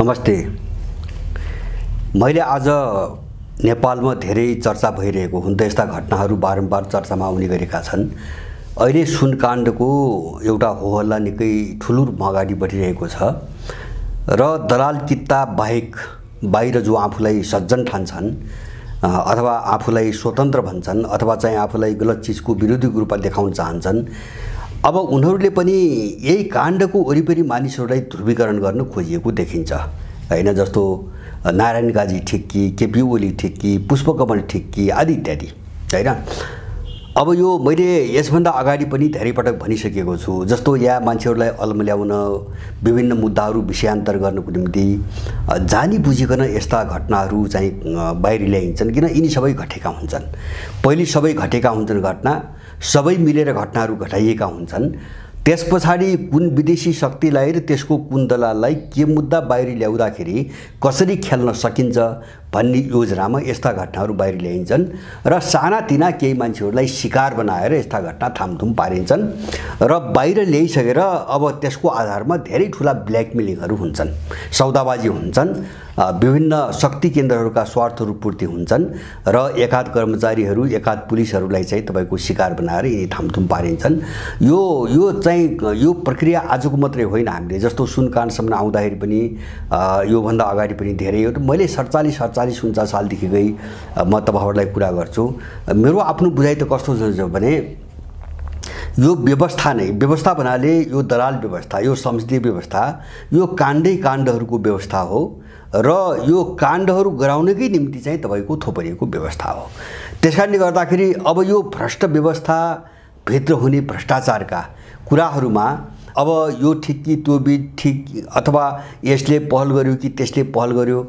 नमस्ते। मैले आज नेपालमा धेरै चर्चा भइरहेको हुन त यस्ता घटनाहरू बारम्बार चर्चामा आउने गरेका छन्। अहिले सुनकाण्डको एउटा होहल्ला निकै ठुलो रूपमा अगाडि बढिरहेको छ र दलाल कित्ता बाहेक बाहिर जो आफूलाई सज्जन ठान्छन् अथवा आफूलाई स्वतन्त्र भन्छन् अथवा चाहिँ आफूलाई गलत चिजको विरोधीको रूपमा देखाउन चाहन्छन्, अब उनीहरूले पनि यही काण्डको वरिपरि मानिसहरूलाई ध्रुवीकरण गर्न खोजिएको देखिन्छ हैन। जस्तो नारायण गाजी ठिक्की, केपी ओली ठिक्की, पुष्पकमल ठिक्की आदि इत्यादि हैन। अब यो मैले यसभन्दा अगाडि पनि धेरै पटक भनिसकेको छु। जस्तो यहाँ मान्छेहरूलाई अलमल्याउन, विभिन्न मुद्दाहरू विषयान्तर गर्नको निम्ति जानी बुझिकन यस्ता घटनाहरू चाहिँ बाहिर ल्याइन्छन्, किन यिनी सबै घटेका हुन्छन्। पहिले सबै घटेका हुन्छन् घटना, सबै मिलेर घटनाहरू घटाइएका हुन्छन्। त्यसपछाडि कुन विदेशी शक्तिलाई र त्यसको कुन दलाललाई के मुद्दा बाहिर ल्याउँदाखेरि कसरी खेल्न सकिन्छ भन्ने योजनामा यस्ता घटनाहरू बाहिर ल्याइन्छन् र सानातिना केही मान्छेहरूलाई शिकार बनाएर यस्ता घटना थामथुम पारिन्छन् र बाहिर ल्याइसकेर अब त्यसको आधारमा धेरै ठुला ब्ल्याकमेलिङहरू हुन्छन्, सौदाबाजी हुन्छन्, विभिन्न शक्ति केन्द्रहरूका स्वार्थहरू पूर्ति हुन्छन् र एकाध कर्मचारीहरू, एकाध पुलिसहरूलाई चाहिँ तपाईको शिकार बनाएर यिनी थामथुम पारिन्छन्। यो प्रक्रिया आजको मात्रै होइन। हामीले जस्तो सुनकाण्डसम्म आउँदाखेरि पनि योभन्दा अगाडि पनि धेरै हो। मैले 47-49 सालदेखिकै म तपाईहरुलाई कुरा गर्छु। मेरो आफ्नो बुझाइ त कस्तो छ भने यो व्यवस्था नै, व्यवस्था भन्नाले यो दलाल व्यवस्था, यो संसदीय व्यवस्था, यो काण्डहरूको व्यवस्था हो र यो काण्डहरू गराउनकै निम्ति चाहिँ तपाईको थोपरिएको व्यवस्था हो। त्यसकारणले गर्दाखेरि अब यो भ्रष्ट व्यवस्था भित्र हुने भ्रष्टाचारका कुराहरूमा अब यो ठिक कि त्यो ठिक अथवा यसले पहल गर्यो कि त्यसले पहल गर्यो,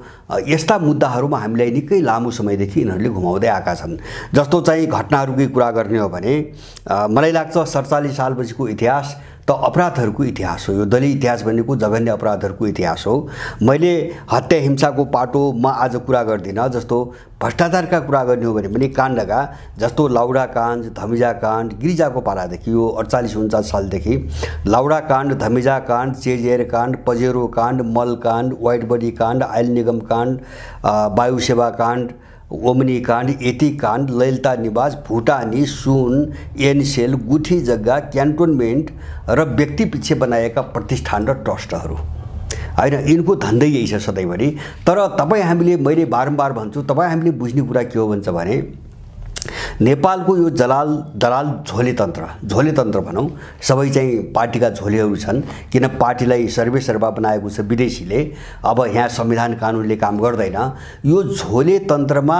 यस्ता मुद्दाहरूमा हामीलाई निकै लामो समयदेखि यिनीहरूले घुमाउँदै आएका छन्। जस्तो चाहिँ घटनाहरूकै कुरा गर्ने हो भने मलाई लाग्छ 47 सालपछिको इतिहास त अपराधहरूको इतिहास हो। यो दलीय इतिहास भनेको जघन्य अपराधहरूको इतिहास हो। मैले हत्या हिंसाको पाटोमा आज कुरा गर्दिनँ। जस्तो भ्रष्टाचारका कुरा गर्ने हो भने पनि काण्डका, जस्तो लाउडा काण्ड, धमिजा काण्ड, गिरिजाको पालादेखि यो 48-49 सालदेखि लाउडा काण्ड, धमिजा काण्ड, चेजिएर काण्ड, पजेरो काण्ड, मल काण्ड, व्हाइट बडी काण्ड, आयल निगम काण्ड, वायु सेवा काण्ड, ओमनी काण्ड, यति काण्ड, ललिता निवास, भुटानी, सुन, एनसेल, गुठी जग्गा, क्यान्टोनमेन्ट र व्यक्ति पछि बनाएका प्रतिष्ठान र ट्रस्टहरू हैन, यिनको धन्दै यही छ सधैँभरि। तर हामीले मैले बारम्बार भन्छु, हामीले बुझ्ने कुरा के हो भन्छ भने नेपालको यो दलाल झोले तन्त्र भनौँ, सबै चाहिँ पार्टीका झोलेहरू छन्। किन पार्टीलाई सर्वेसर्वा बनाएको छ विदेशीले, अब यहाँ संविधान कानुनले काम गर्दैन। यो झोले तन्त्रमा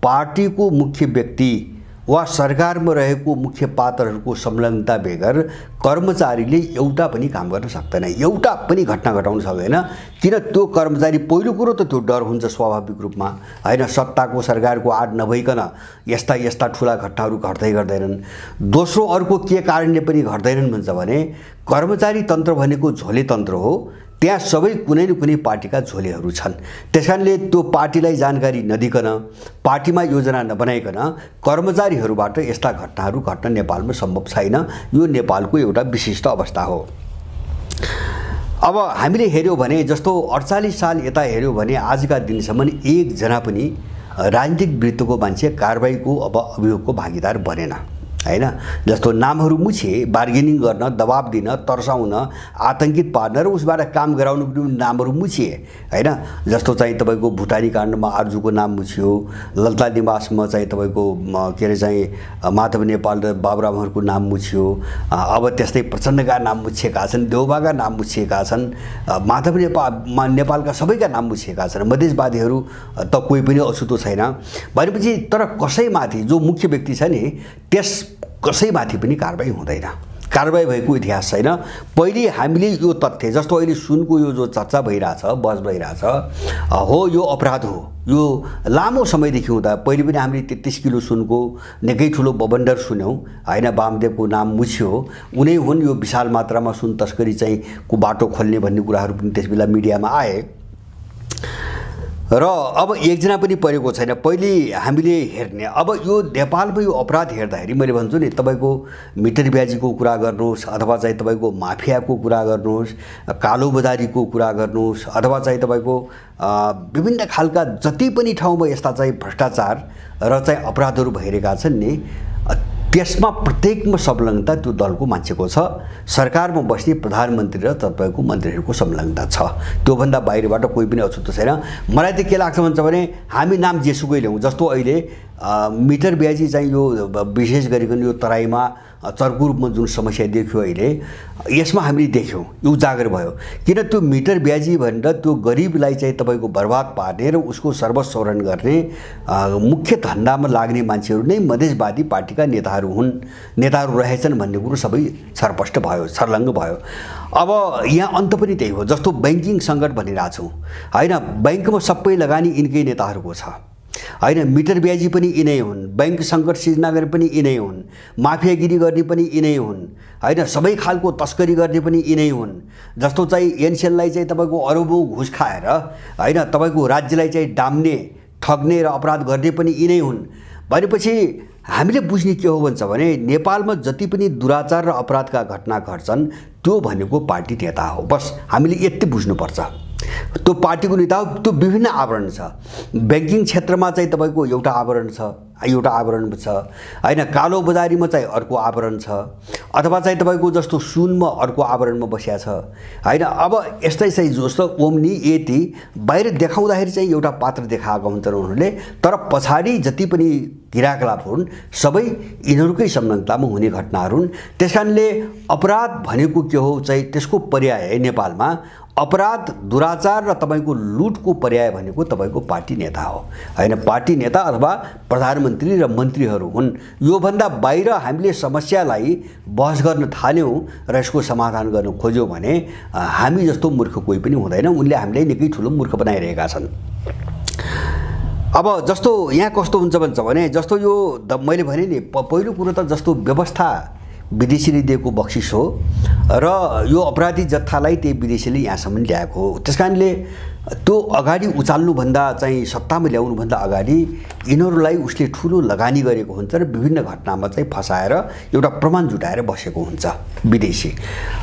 पार्टीको मुख्य व्यक्ति वा सरकारमा रहेको मुख्य पात्रहरूको संलग्नता बेगर कर्मचारीले एउटा पनि काम गर्न सक्दैन, एउटा पनि घटना घटाउन सक्दैन। किन? त्यो कर्मचारी पहिलो कुरो त त्यो डर हुन्छ स्वाभाविक रूपमा हैन, सत्ताको सरकारको आड नभइकन यस्ता ठुला घटनाहरू घट्दै गर्दैनन्। दोस्रो अर्को के कारणले पनि घट्दैनन् भन्छ भने कर्मचारी तन्त्र भनेको झोले तन्त्र हो। त्यहाँ सबै कुनै न कुनै पार्टीका झोलेहरू छन्। त्यसकारणले त्यो पार्टीलाई जानकारी नदिकन, पार्टीमा योजना नबनाइकन कर्मचारीहरूबाट यस्ता घटनाहरू घट्न नेपालमा सम्भव छैन। यो नेपालको एउटा विशिष्ट अवस्था हो। अब हामीले हेर्यौं भने जस्तो 48 साल यता हेर्यौं भने आजका दिनसम्म एकजना पनि राजनीतिक वृत्तको मान्छे कारबाहीको अब अभियोगको भागीदार बनेन हैन। जस्तो नामहरू मुछिए, बार्गेनिङ गर्न, दबाब दिन, तर्साउन, आतंकित पार्न र उसबाट काम गराउनुको निम्ति नामहरू मुछिए हैन। जस्तो चाहिँ तपाईको भुटानी काण्डमा आर्जुको नाम मुछियो, ललिता निवासमा चाहिँ तपाईको के अरे चाहिँ माधव नेपाल र बाबुरामहरूको नाम मुछियो। अब त्यस्तै प्रचण्डका नाम मुछिएका छन्, देउबाका नाम मुछिएका छन्, माधव नेपालका सबैका नाम मुछिएका छन्। मधेसवादीहरू त कोही पनि अछुतो छैन भनेपछि, तर कसैमाथि जो मुख्य व्यक्ति छ नि त्यस कसैमाथि पनि कारबाही हुँदैन, कारबाही भएको इतिहास छैन। पहिले हामीले यो तथ्य, जस्तो अहिले सुनको यो जो चर्चा भइरहेछ, बहस भइरहेछ हो, यो अपराध हो। यो लामो समयदेखि हुँदा पहिले पनि हामीले 33 किलो सुनको निकै ठुलो बबन्डर सुन्यौँ हैन। वामदेवको नाम मुछ्यो, उनै हुन् यो विशाल मात्रामा सुन तस्करी चाहिँ को बाटो खोल्ने भन्ने कुराहरू पनि त्यसबेला मिडियामा आए। र अब एकजना पनि परेको छैन। पहिले हामीले हेर्ने अब यो नेपालमा यो अपराध हेर्दाखेरि मैले भन्छु नि, तपाईँको मिटर ब्याजीको कुरा गर्नुहोस् अथवा चाहिँ तपाईँको माफियाको कुरा गर्नुहोस्, कालोबजारीको कुरा गर्नुहोस् अथवा चाहिँ तपाईँको विभिन्न खालका जति पनि ठाउँमा यस्ता चाहिँ भ्रष्टाचार र चाहिँ अपराधहरू भइरहेका छन् नि, त्यसमा प्रत्येकमा संलग्नता त्यो दलको मान्छेको छ। सरकारमा बस्ने प्रधानमन्त्री र तपाईँको मन्त्रीहरूको संलग्नता छ। त्योभन्दा बाहिरबाट कोही पनि अछुतो छैन। मलाई त के लाग्छ भन्छ भने हामी नाम जेसुकै ल्याउँ, जस्तो अहिले मिटर ब्याजी चाहिँ यो विशेष गरिकन यो तराईमा चर्को रूपमा जुन समस्या देखियो अहिले, यसमा हामीले देख्यौँ, यो उजागर भयो। किन त्यो मिटर ब्याजी भनेर त्यो गरिबलाई चाहिँ तपाईँको बर्बाद पार्ने र उसको सर्वस्वरण गर्ने मुख्य धन्दामा लाग्ने मान्छेहरू नै मधेसवादी पार्टीका नेताहरू रहेछन् भन्ने कुरो सबै छरपष्ट भयो, छर्लङ्ग भयो। अब यहाँ अन्त पनि त्यही हो। जस्तो बैंकिङ सङ्कट भनिरहेको छौँ होइन, बैंकमा सबै लगानी यिनकै नेताहरूको छ होइन, मिटर ब्याजी पनि यिनै हुन्, बैंक सङ्कट सिर्जना गर्ने पनि यिनै हुन्, माफियागिरी गर्ने पनि यिनै हुन् होइन, सबै खालको तस्करी गर्ने पनि यिनै हुन्। जस्तो चाहिँ एनसेललाई चाहिँ तपाईँको अरबौँ घुस खाएर होइन तपाईँको राज्यलाई चाहिँ डाम्ने, ठग्ने र अपराध गर्ने पनि यिनै हुन्। भनेपछि हामीले बुझ्ने के हो भन्छ भने नेपालमा जति पनि दुराचार र अपराधका घटना घट्छन् त्यो भनेको पार्टी नेता हो। बस हामीले यति बुझ्नुपर्छ। त्यो पार्टीको नेता हो, त्यो विभिन्न आवरण छ। बैंकिङ क्षेत्रमा चाहिँ तपाईँको एउटा आवरण छ होइन, कालो बजारीमा चाहिँ अर्को आवरण छ, अथवा चाहिँ तपाईँको जस्तो सुनमा अर्को आवरणमा बसिया छ होइन। अब यस्तै चाहिँ जस्तो ओम्नी यति बाहिर देखाउँदाखेरि चाहिँ एउटा पात्र देखाएको हुन्छन् उनीहरूले, तर पछाडि जति पनि क्रियाकलाप हुन् सबै यिनीहरूकै संलग्नतामा हुने घटनाहरू हुन्। त्यसकारणले अपराध भनेको के हो चाहिँ त्यसको पर्याय नेपालमा अपराध, दुराचार र तपाईँको लुटको पर्याय भनेको तपाईँको पार्टी नेता हो होइन, पार्टी नेता अथवा प्रधानमन्त्री र मन्त्रीहरू हुन्। योभन्दा बाहिर हामीले समस्यालाई बहस गर्न थाल्यौँ र यसको समाधान गर्न खोज्यौँ भने हामी जस्तो मूर्ख कोही पनि हुँदैन। उनले हामीलाई निकै ठुलो मूर्ख बनाइरहेका छन्। अब जस्तो यहाँ कस्तो हुन्छ भन्छ भने जस्तो यो मैले भने नि पहिलो कुरो त जस्तो व्यवस्था विदेशीले दिएको बक्सिस हो र यो अपराधी जत्थालाई त्यही विदेशीले यहाँसम्म ल्याएको हो। त्यसकारणले त्यो अगाडि उचाल्नुभन्दा चाहिँ सत्तामा ल्याउनुभन्दा अगाडि यिनीहरूलाई उसले ठुलो लगानी गरेको हुन्छ र विभिन्न घटनामा चाहिँ फसाएर एउटा प्रमाण जुटाएर बसेको हुन्छ विदेशी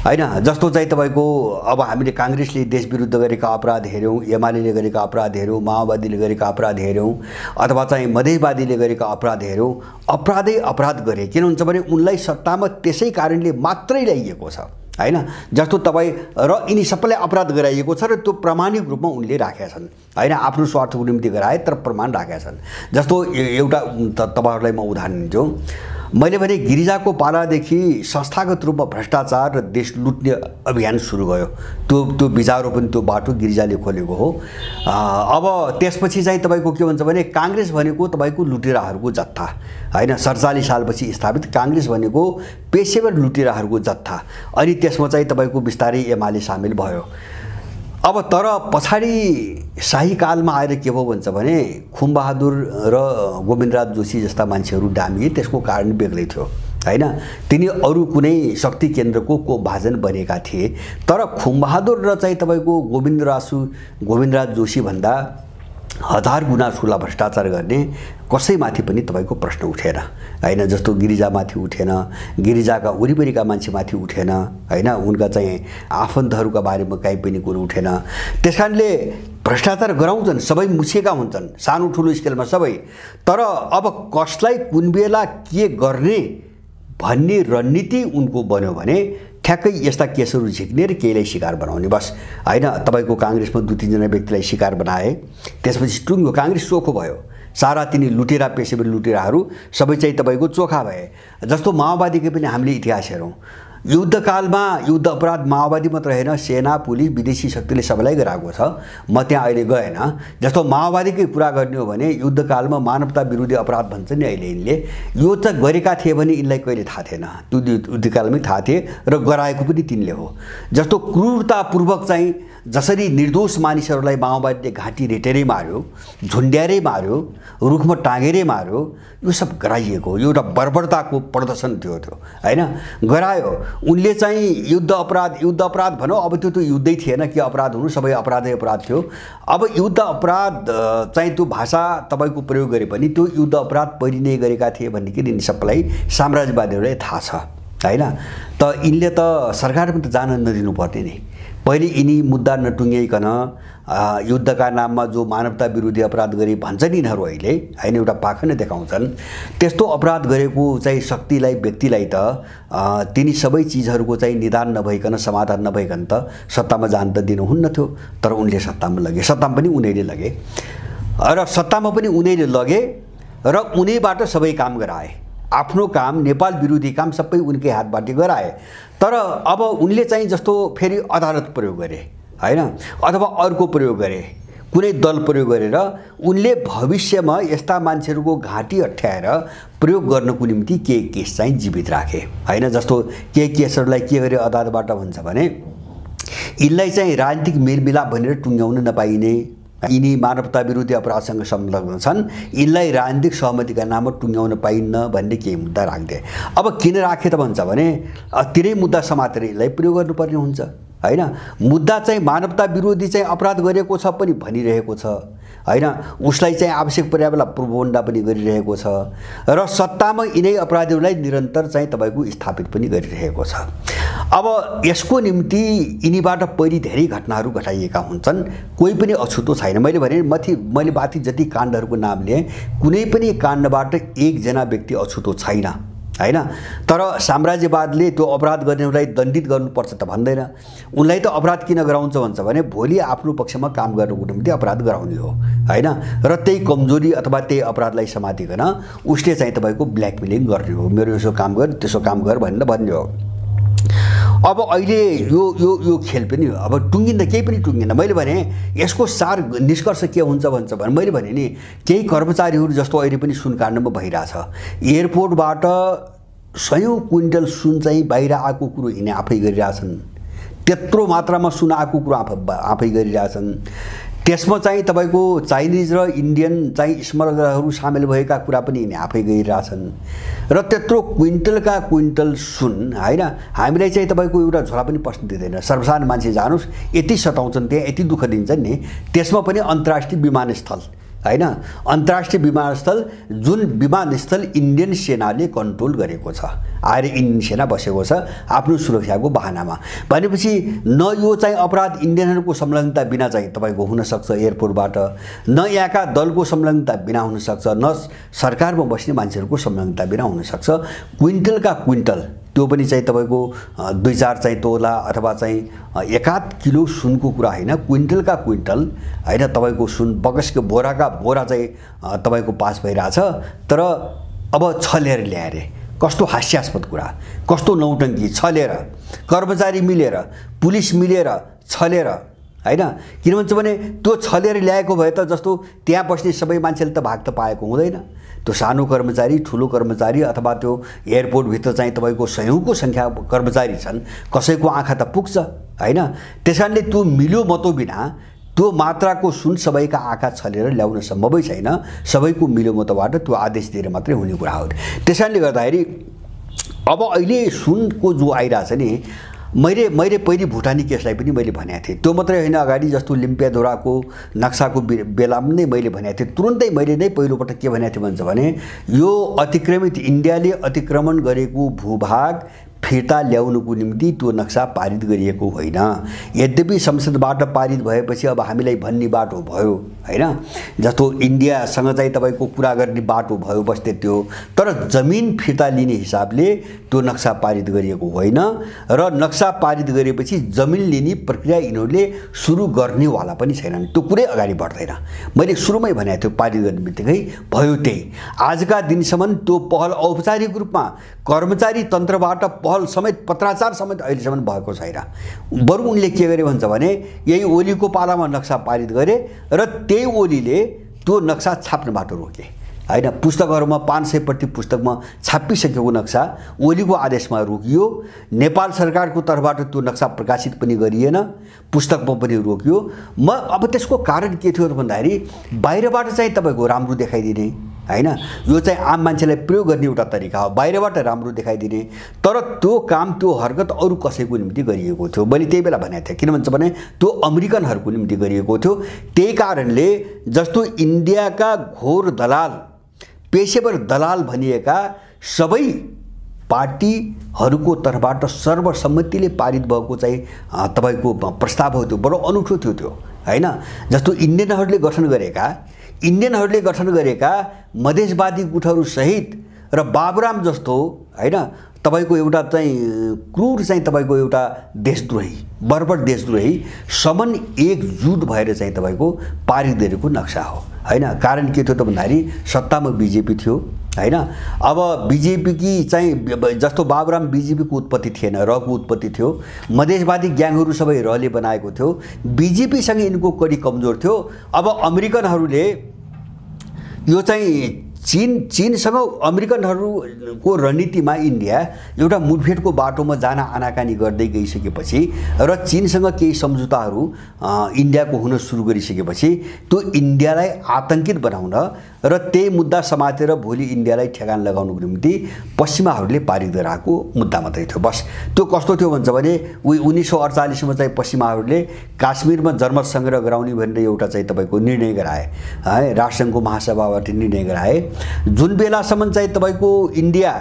होइन। जस्तो चाहिँ तपाईँको अब हामीले काङ्ग्रेसले देशविरुद्ध गरेका अपराध हेऱ्यौँ, एमाले गरेका अपराध हेऱ्यौँ, माओवादीले गरेका अपराध हेऱ्यौँ, अथवा चाहिँ मधेसवादीले गरेका अपराध हेऱ्यौँ। अपराधै अपराध गरे। किन हुन्छ भने उनलाई सत्तामा त्यसै कारणले मात्रै ल्याइएको छ होइन। जस्तो तपाईँ र यिनी सबैलाई अपराध गराइएको छ र त्यो प्रामाणिक रूपमा उनले राखेका छन् होइन, आफ्नो स्वार्थको निम्ति गराए तर प्रमाण राखेका छन्। जस्तो एउटा तपाईँहरूलाई म उदाहरण दिन्छु। मैले भने गिरिजाको पालादेखि संस्थागत रूपमा भ्रष्टाचार र देश लुट्ने अभियान सुरु भयो। त्यो बिचारो पनि त्यो बाटो गिरिजाले खोलेको हो। अब त्यसपछि चाहिँ तपाईँको के भन्छ भने काङ्ग्रेस भनेको तपाईँको लुटेराहरूको जत्था होइन, 47 सालपछि स्थापित काङ्ग्रेस भनेको पेसेवर लुटेराहरूको जत्था। अनि त्यसमा चाहिँ तपाईँको बिस्तारै एमाले सामेल भयो। अब तर पछाडि शाही कालमा आएर के भयो भन्छ भने खुमबहादुर र गोविन्दराज जोशी जस्ता मान्छेहरू डामिए। त्यसको कारण बेग्लै थियो होइन, तिनी अरू कुनै शक्ति केन्द्रको भाजन बनेका थिए। तर खुमबहादुर र चाहिँ तपाईँको गोविन्दराज जोशी भन्दा 1000 गुणा ठुला भ्रष्टाचार गर्ने कसैमाथि पनि तपाईँको प्रश्न उठेन होइन। जस्तो गिरिजामाथि उठेन, गिरिजाका वरिपरिका मान्छेमाथि उठेन होइन, उनका चाहिँ आफन्तहरूका बारेमा काहीँ पनि कुरो उठेन। त्यसकारणले भ्रष्टाचार गराउँछन्, सबै मुछेका हुन्छन् सानो ठुलो स्केलमा सबै। तर अब कसलाई कुन बेला के गर्ने भन्ने रणनीति उनको बन्यो भने ठ्याक्कै यस्ता केसहरू झिक्ने र केहीलाई शिकार बनाउने बस होइन। तपाईँको काङ्ग्रेसमा 2-3 जना व्यक्तिलाई शिकार बनाए, त्यसपछि टुङ्गो काङ्ग्रेस चोखो भयो। सारा तिनी लुटेरा पेसेवर लुटेराहरू सबै चाहिँ तपाईँको चोखा भए। जस्तो माओवादीकै पनि हामीले इतिहास हेरौँ। युद्धकालमा युद्ध अपराध माओवादी मात्र होइन, सेना पुलिस विदेशी शक्तिले सबैलाई गराएको छ। म त्यहाँ अहिले गएन। जस्तो माओवादीकै कुरा गर्ने हो भने युद्धकालमा मानवता विरोधी अपराध भन्छ नि अहिले यिनले, यो त गरेका थिए भने यिनलाई कहिले थाहा थिएन, त्यो युद्धकालमै थाहा थिए र गराएको पनि तिनले हो। जस्तो क्रूरतापूर्वक चाहिँ जसरी निर्दोष मानिसहरूलाई माओवादीले घाँटी रेटेरै मार्यो, झुन्ड्याएरै मार्यो, रुखमा टाँगेरै मार्यो, यो सब गराइएको हो। यो एउटा बर्बरताको प्रदर्शन थियो होइन, गरायो। उनले चाहिँ युद्ध अपराध भनौँ, अब त्यो युद्धै थिएन, के अपराध हुनु, सबै अपराधै अपराध थियो। अब युद्ध अपराध चाहिँ त्यो भाषा तपाईँको प्रयोग गरे पनि त्यो युद्ध अपराध पहिले नै गरेका थिए भन्ने के सबैलाई साम्राज्यवादीहरूलाई थाहा छ हैन। त यिनले त सरकारमा त जान नदिनु पर्ने नि। पहिले यिनी मुद्दा नटुङ्ग्याइकन युद्धका नाममा जो मानवता विरोधी अपराध गरे भन्छन् यिनीहरू अहिले हैन, एउटा पाखण्ड देखाउँछन्। त्यस्तो अपराध गरेको चाहिँ शक्तिलाई, व्यक्तिलाई त तिनी सबै चिजहरूको चाहिँ निदान नभइकन, समाधान नभइकन त सत्तामा जान त दिनुहुन्न थियो। तर उनले सत्तामा लगे, सत्तामा पनि उनीहरूले लगे र सत्तामा पनि उनीहरूले लगे र उनीबाट सबै काम गराए। आफ्नो काम, नेपाल विरोधी काम सबै उनकै हातबाट गराए। तर अब उनले चाहिँ जस्तो फेरि अदालत प्रयोग गरे हैन, अथवा अर्को प्रयोग गरे, कुनै दल प्रयोग गरेर उनले भविष्यमा यस्ता मान्छेहरूको घाँटी अठ्याएर प्रयोग गर्नको निम्ति के केस चाहिँ जीवित राखे हैन। जस्तो के केसहरूलाई के गरे अदालतबाट भन्छ भने यिनलाई चाहिँ राजनीतिक मेलमिलाप भनेर टुङ्ग्याउन नपाइने, यिनी मानवता विरोधी अपराधसँग संलग्न छन्, यिनलाई राजनीतिक सहमतिका नाममा टुङ्ग्याउन पाइन्न भन्ने केही मुद्दा राख्दे। अब किन राखे त भन्छ भने तिनै मुद्दा समातेर यसलाई प्रयोग गर्नुपर्ने हुन्छ हैन। मुद्दा चाहिँ मानवता विरोधी चाहिँ अपराध गरेको छ पनि भनिरहेको छ हैन, उसलाई चाहिँ आवश्यक परे बेला प्रोपगन्डा पनि गरिरहेको छ र सत्तामा यिनै अपराधीहरूलाई निरन्तर चाहिँ तपाईँको स्थापित पनि गरिरहेको छ। अब यसको निम्ति यिनीबाट पहिले धेरै घटनाहरू घटाइएका हुन्छन्, कोही पनि अछुतो छैन। मैले भने मैले माथि जति काण्डहरूको नाम लिएँ, कुनै पनि काण्डबाट एकजना व्यक्ति अछुतो छैन हैन। तर साम्राज्यवादले त्यो अपराध गर्नेहरूलाई दण्डित गर्नुपर्छ त भन्दैन। उनलाई त अपराध किन गराउँछ भन्छ भने भोलि आफ्नो पक्षमा काम गर्नको निम्ति अपराध गराउने हो हैन। र त्यही कमजोरी अथवा त्यही अपराधलाई समातिकन उसले चाहिँ तपाईँको ब्ल्याकमेलिङ गर्ने हो, मेरो यसो काम गर त्यसो काम गर भनेर भन्ने हो। अब अहिले यो खेल पनि अब टुङ्गिँदा केही पनि टुङ्गिँदैन। मैले भने यसको सार निष्कर्ष के हुन्छ भन्छ भने मैले भने नि केही कर्मचारीहरू जस्तो अहिले पनि सुनकाण्डमा भइरहेछ, एयरपोर्टबाट 100 क्विन्टल सुन चाहिँ बाहिर आएको कुरो यिनी आफै गरिरहेछन्, त्यत्रो मात्रामा सुन आएको कुरो आफै गरिरहेछन्। त्यसमा चाहिँ तपाईँको चाइनिज र इन्डियन चाहिँ स्मगलरहरू सामेल भएका कुरा पनि यिनी आफै गरिरहेछन् र त्यत्रो क्विन्टलका क्विन्टल सुन हैन हामीलाई चाहिँ तपाईँको एउटा झोला पनि पस्न दिँदैन। सर्वसाधारण मान्छे जानुस् यति सताउँछन्, त्यहाँ यति दुःख दिन्छन् नि, त्यसमा पनि अन्तर्राष्ट्रिय विमानस्थल हैन, अन्तर्राष्ट्रिय विमानस्थल जुन विमानस्थल इन्डियन सेनाले कन्ट्रोल गरेको छ, आएर इन्डियन सेना बसेको छ आफ्नो सुरक्षाको बहानामा, भनेपछि न यो चाहिँ अपराध इन्डियनहरूको संलग्नता बिना चाहिँ तपाईँको हुनसक्छ एयरपोर्टबाट, न यहाँका दलको संलग्नता बिना हुनसक्छ, न सरकारमा बस्ने मान्छेहरूको संलग्नता बिना हुनसक्छ। क्विन्टलका क्विन्टल त्यो पनि चाहिँ तपाईँको 2-4 चाहिँ तोला अथवा चाहिँ 1-8 किलो सुनको कुरा होइन, क्विन्टलका क्विन्टल होइन तपाईँको सुन बकसको बोराका बोरा चाहिँ तपाईँको पास भइरहेछ। तर अब छलेर ल्याएर कस्तो हास्यास्पद कुरा, कस्तो नौटङ्की, छलेर कर्मचारी मिलेर पुलिस मिलेर छलेर हैन। किन भन्छ भने त्यो छलेर ल्याएको भए त जस्तो त्यहाँ बस्ने सबै मान्छेले त भाग त पाएको हुँदैन, त्यो सानो कर्मचारी ठुलो कर्मचारी अथवा त्यो एयरपोर्टभित्र चाहिँ तपाईँको सयौँको सङ्ख्या कर्मचारी छन्, कसैको आँखा त पुग्छ हैन। त्यसकारणले त्यो मिल्यो मतो बिना त्यो मात्राको सुन सबैका आँखा छलेर ल्याउन सम्भवै छैन, सबैको मिल्यो मतोबाट त्यो आदेश दिएर मात्रै हुने कुरा हो। त्यसकारणले गर्दाखेरि अब अहिले सुनको जो आइरहेछ नि, मैले पहिले भुटानी केसलाई पनि मैले भनेको थिएँ, त्यो मात्रै होइन, अगाडि जस्तो लिम्पियाधुराको नक्साको बेलामा नै मैले भनेको थिएँ, तुरुन्तै मैले नै पहिलोपटक के भनेको थिएँ भन्छ भने यो अतिक्रमित इन्डियाले अतिक्रमण गरेको भूभाग फिर्ता ल्याउनुको निम्ति त्यो नक्सा पारित गरिएको होइन। यद्यपि संसदबाट पारित भएपछि अब हामीलाई भन्ने बाटो भयो हैन, जस्तो इन्डियासँग चाहिँ तपाईँको कुरा गर्ने बाटो भयो बस्दै त्यो, तर जमिन फिर्ता लिने हिसाबले त्यो नक्सा पारित गरिएको होइन र नक्सा पारित गरेपछि जमिन लिने प्रक्रिया यिनीहरूले सुरु गर्नेवाला पनि छैनन्, त्यो कुरै अगाडि बढ्दैन। मैले सुरुमै भनेको थियो पारित गर्ने बित्तिकै भयो त्यही। आजका दिनसम्म त्यो पहल औपचारिक रूपमा कर्मचारी तन्त्रबाट पहल समेत पत्राचार समेत अहिलेसम्म भएको छैन। बरु उनले के गरे भन्छ भने यही ओलीको पालामा नक्सा पारित गरे र त्यही ओलीले त्यो नक्सा छाप्नबाट रोके हैन। पुस्तकहरूमा 500 प्रति पुस्तकमा छापिसकेको नक्सा ओलीको आदेशमा रोकियो, नेपाल सरकारको तर्फबाट त्यो नक्सा प्रकाशित पनि गरिएन, पुस्तकमा पनि रोकियो। अब त्यसको कारण के थियो भन्दाखेरि बाहिरबाट चाहिँ तपाईँको राम्रो देखाइदिने हैन। यो चाहिँ आम मान्छेलाई प्रयोग गर्ने एउटा तरिका हो, बाहिरबाट राम्रो देखाइदिने। तर त्यो काम त्यो हरकत अरू कसैको निम्ति गरिएको थियो, मैले त्यही बेला भनेको थिएँ। किन भन्छ भने त्यो अमेरिकनहरूको निम्ति गरिएको थियो। त्यही कारणले जस्तो इन्डियाका घोर दलाल, पेशेवर दलाल भनिएका सबै पार्टीहरूको तर्फबाट सर्वसम्मतिले पारित भएको चाहिँ तपाईको प्रस्ताव हो, त्यो बडो अनौठो थियो त्यो, हैन। जस्तो इन्डियनहरूले गठन गरेका मधेसवादी गुटहरू सहित र बाबुराम जस्तो, हैन, तपाईको एउटा चाहिँ क्रूर चाहिँ तपाईको एउटा देशद्रोही, बर्बर देशद्रोही समन एकजुट भएर चाहिँ तपाईको पारित गरेको नक्सा हो, हैन। कारण के थियो त भन्दाखेरि सत्तामा बिजेपी थियो, हैन। अब बिजेपी की चाहिँ जस्तो बाबुराम बिजेपीको उत्पत्ति थिएन, रको उत्पत्ति थियो। मधेसवादी ग्याङहरू सबै रले बनाएको थियो। बिजेपीसँग यिनको कडी कमजोर थियो। अब अमेरिकनहरूले यो चाहिँ चीनसँग अमेरिकनहरूको रणनीतिमा इन्डिया एउटा मुठभेडको बाटोमा जान आनाकानी गर्दै गइसकेपछि र चीनसँग केही सम्झौताहरू इन्डियाको हुन सुरु गरिसकेपछि त्यो इन्डियालाई आतंकित बनाउन र त्यही मुद्दा समातेर भोलि इन्डियालाई ठेगान लगाउनको निम्ति पश्चिमाहरूले पारित गराएको मुद्दा मात्रै थियो। बस त्यो कस्तो थियो भन्छ भने 1948 मा चाहिँ पश्चिमाहरूले काश्मीरमा जनमत सङ्ग्रह गराउने भनेर एउटा चाहिँ तपाईको निर्णय गराए, है, राष्ट्रसङ्घको महासभाबाट निर्णय गराए। जुन बेलासम्म चाहिँ तपाईको इन्डिया